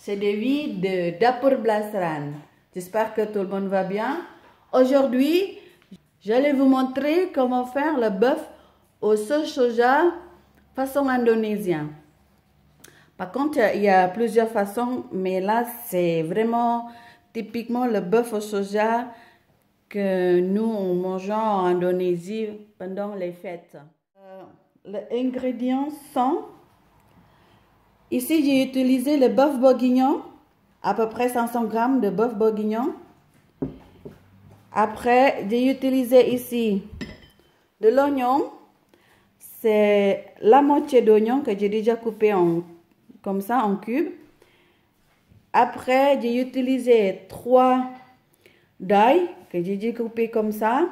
c'est Devi de Dapur Blasran. J'espère que tout le monde va bien. Aujourd'hui, j'allais vous montrer comment faire le bœuf au sauce soja façon indonésienne. Par contre, il y a plusieurs façons, mais là, c'est vraiment typiquement le bœuf au soja que nous on mangeons en Indonésie pendant les fêtes. Les ingrédients sont, ici j'ai utilisé le bœuf bourguignon, à peu près 500 g de bœuf bourguignon. Après, j'ai utilisé ici de l'oignon, c'est la moitié d'oignon que j'ai déjà coupé comme ça en cubes. Après, j'ai utilisé 3 d'ail que j'ai déjà coupé comme ça.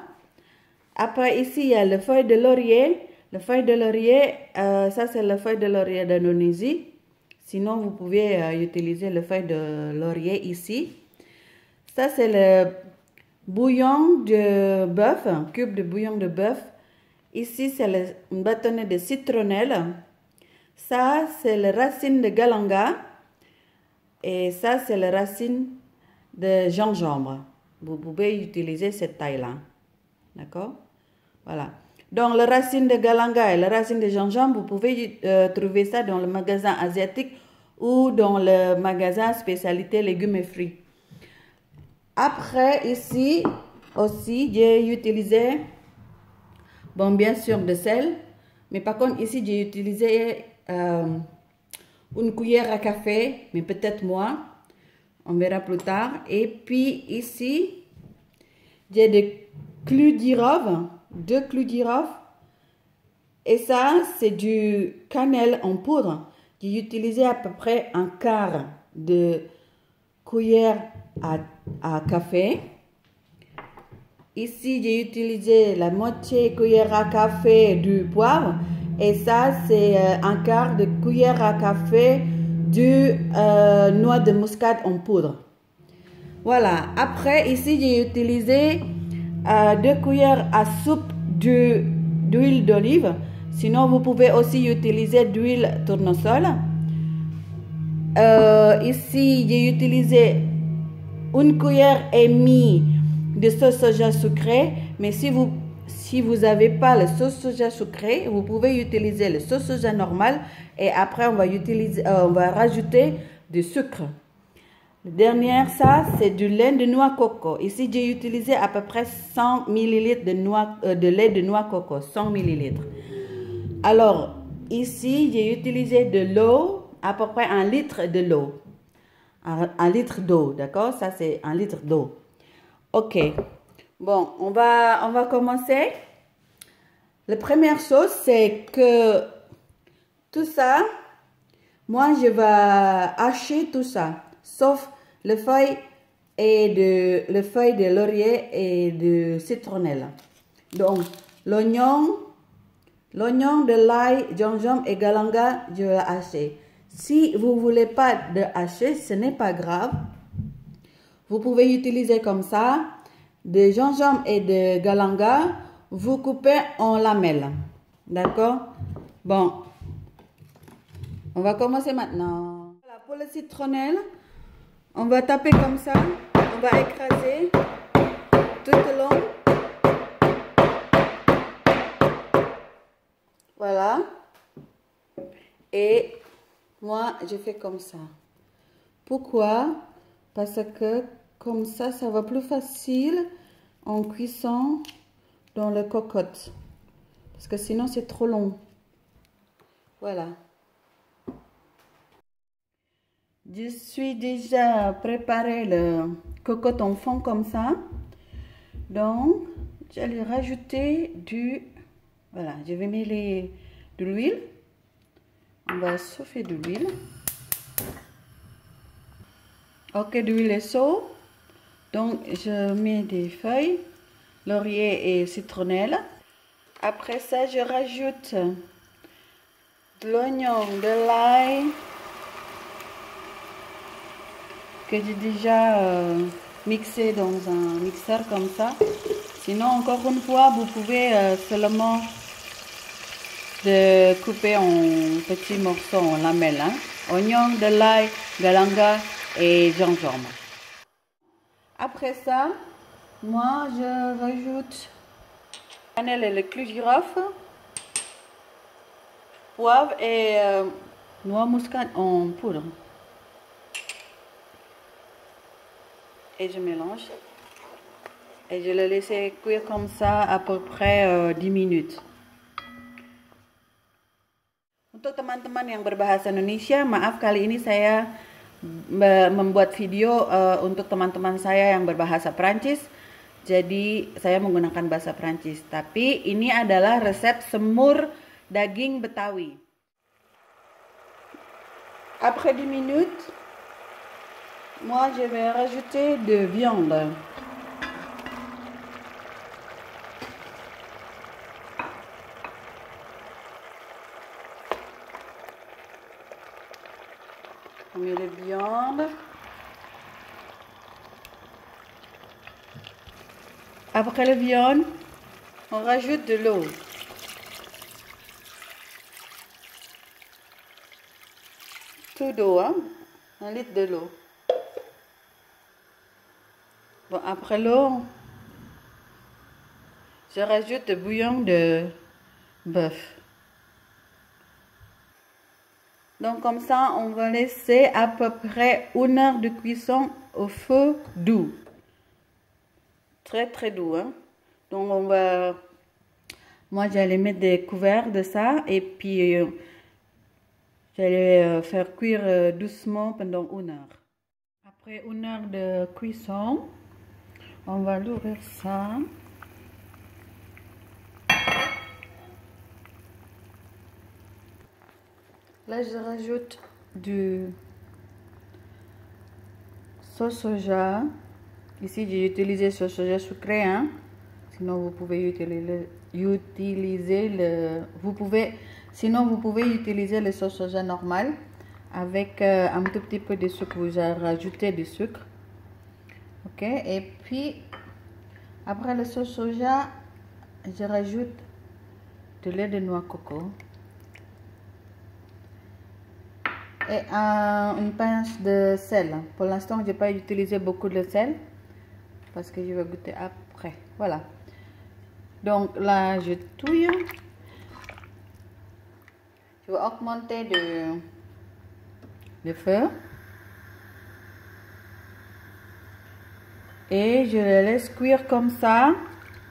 Après, ici, il y a le feuille de laurier. Le feuille de laurier, ça c'est le feuille de laurier d'Indonésie. Sinon, vous pouvez utiliser le feuille de laurier ici. Ça c'est le bouillon de bœuf, un cube de bouillon de bœuf. Ici, c'est une bâtonnette de citronnelle. Ça, c'est la racine de galanga. Et ça, c'est la racine de gingembre. Vous pouvez utiliser cette taille-là. D'accord? Voilà. Donc, la racine de galanga et la racine de gingembre, vous pouvez trouver ça dans le magasin asiatique ou dans le magasin spécialité légumes et fruits. Après, ici aussi, j'ai utilisé, bon, bien sûr, de sel. Mais par contre, ici, j'ai utilisé une cuillère à café, mais peut-être moins. On verra plus tard. Et puis, ici, j'ai des clous de girofle. 2 clous de girofle. Et ça, c'est du cannelle en poudre. J'ai utilisé à peu près un quart de cuillère à café. Ici, j'ai utilisé la moitié cuillère à café du poivre. Et ça, c'est un quart de cuillère à café du noix de muscade en poudre. Voilà. Après, ici, j'ai utilisé 2 cuillères à soupe d'huile d'olive. Sinon, vous pouvez aussi utiliser d'huile tournesol. Ici, j'ai utilisé 1 cuillère et demie de sauce soja sucrée. Mais si vous n'avez pas la sauce soja sucrée, vous pouvez utiliser la sauce soja normale. Et après, on va rajouter du sucre. Le dernier, ça, c'est du lait de noix coco. Ici, j'ai utilisé à peu près 100 ml de lait de noix coco. 100 ml. Alors, ici, j'ai utilisé de l'eau, à peu près 1 litre de l'eau. 1 litre d'eau, d'accord? Ça, c'est 1 litre d'eau. Ok. Bon, on va commencer. La première chose, c'est que tout ça, moi, je vais hacher tout ça. Sauf le feuille de laurier et de citronnelle. Donc, l'oignon, de l'ail, gingembre et galanga, je vais hacher. Si vous ne voulez pas de hacher, ce n'est pas grave. Vous pouvez utiliser comme ça, de gingembre et de galanga, vous coupez en lamelles. D'accord? Bon, on va commencer maintenant. Voilà, pour le citronnelle, on va taper comme ça, on va écraser tout le long. Voilà. Et moi, je fais comme ça. Pourquoi? Parce que comme ça va plus facile en cuisson dans le cocotte. Parce que sinon, c'est trop long. Voilà. Je suis déjà préparé le cocotte en fond comme ça. Donc, j'allais rajouter voilà, je vais mettre de l'huile. On va chauffer de l'huile. Ok, l'huile est chaude. Donc, je mets des feuilles, laurier et citronnelle. Après ça, je rajoute de l'oignon, de l'ail, que j'ai déjà mixé dans un mixeur comme ça. Sinon, encore une fois, vous pouvez seulement couper en petits morceaux en lamelles. Hein. oignon, de l'ail, galanga et gingembre. Après ça, moi je rajoute cannelle et le clou de girofle, poivre et noix muscade en poudre. Et je mélange. Et je le laisse cuire comme ça à peu près 10 minutes. Untuk teman-teman yang berbahasa Indonesia, maaf kali ini saya membuat video untuk teman-teman saya yang berbahasa Prancis. Jadi saya menggunakan bahasa Prancis. Tapi ini adalah resep semur daging Betawi. Après 10 minutes, moi je vais rajouter de viande. On met la viande. Après la viande, on rajoute de l'eau. Tout d'eau, hein? 1 litre de l'eau. Bon, après l'eau, je rajoute le bouillon de bœuf. Donc comme ça, on va laisser à peu près 1 heure de cuisson au feu doux. Très très doux, hein. Donc on va... Moi j'allais mettre des couverts de ça et puis j'allais faire cuire doucement pendant 1 heure. Après 1 heure de cuisson, on va l'ouvrir ça. Là, je rajoute du sauce soja. Ici, j'ai utilisé sauce soja sucré, hein. Sinon, vous pouvez utiliser le sauce soja normal avec un tout petit peu de sucre. Vous rajoutez du sucre, ok. Et puis, après le sauce soja, je rajoute de lait de noix coco. Et une pince de sel. Pour l'instant, je n'ai pas utilisé beaucoup de sel parce que je vais goûter après. Voilà. Donc là, je touille. Je vais augmenter le feu. Et je le laisse cuire comme ça,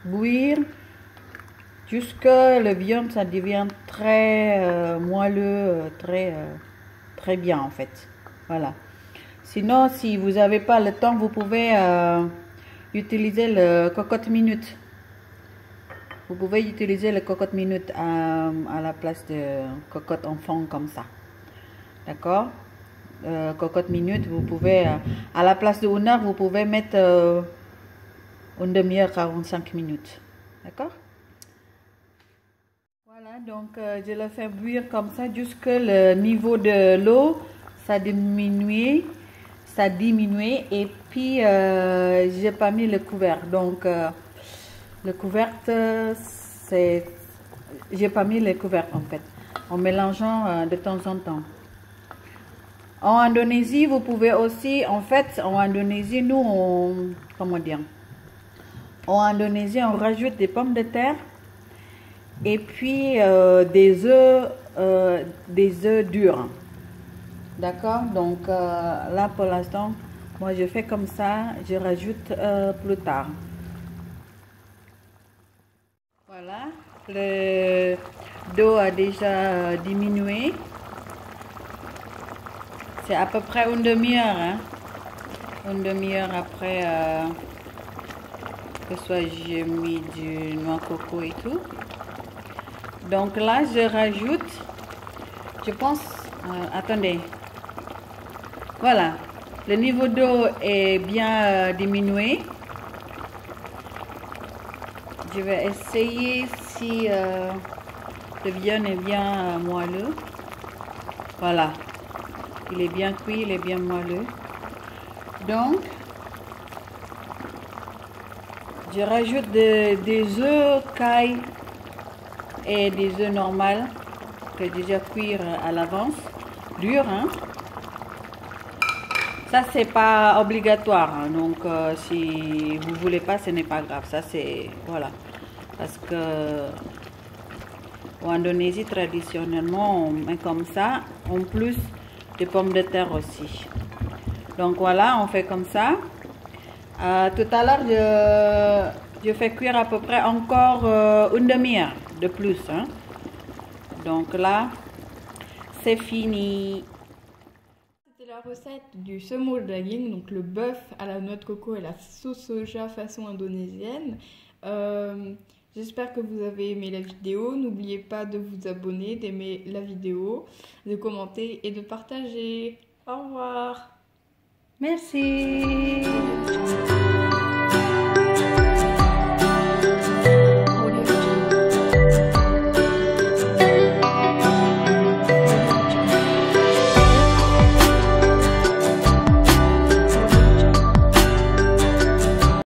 bouillir, jusqu'à le viande, ça devient très moelleux, très bien en fait. Voilà. Sinon, si vous n'avez pas le temps, vous pouvez utiliser le cocotte minute. Vous pouvez utiliser le cocotte minute à la place de cocotte enfant comme ça. D'accord? Cocotte minute, vous pouvez, à la place de 1 heure, vous pouvez mettre 1 demi-heure, 45 minutes. D'accord? Voilà, donc je le fais bouillir comme ça jusqu'à le niveau de l'eau, ça diminue et puis j'ai pas mis le couvert. Donc le couvert, j'ai pas mis le couvert en fait, en mélangeant de temps en temps. En Indonésie, vous pouvez aussi, en fait, en Indonésie, nous, comment dire, en Indonésie, on rajoute des pommes de terre et puis des œufs durs. D'accord? Donc là, pour l'instant, moi, je fais comme ça, je rajoute plus tard. Voilà, le dos a déjà diminué. C'est à peu près 1 demi-heure, hein? 1 demi-heure après que soit j'ai mis du noix coco et tout. Donc là, je rajoute, je pense, attendez, voilà, le niveau d'eau est bien diminué. Je vais essayer si le viande est bien moelleux. Voilà. Il est bien cuit, il est bien moelleux. Donc, je rajoute des œufs caille et des œufs normaux que j'ai déjà cuire à l'avance. dur, hein. Ça, c'est pas obligatoire, hein. Donc si vous voulez pas, ce n'est pas grave. Ça, c'est, voilà. Parce que en Indonésie, traditionnellement, on met comme ça, en plus des pommes de terre aussi. Donc voilà, on fait comme ça. Tout à l'heure, je fais cuire à peu près encore une demi-heure de plus, hein. Donc là, c'est fini. C'était la recette du semoule daging, donc le bœuf à la noix de coco et la sauce soja façon indonésienne. J'espère que vous avez aimé la vidéo. N'oubliez pas de vous abonner, d'aimer la vidéo, de commenter et de partager. Au revoir. Merci.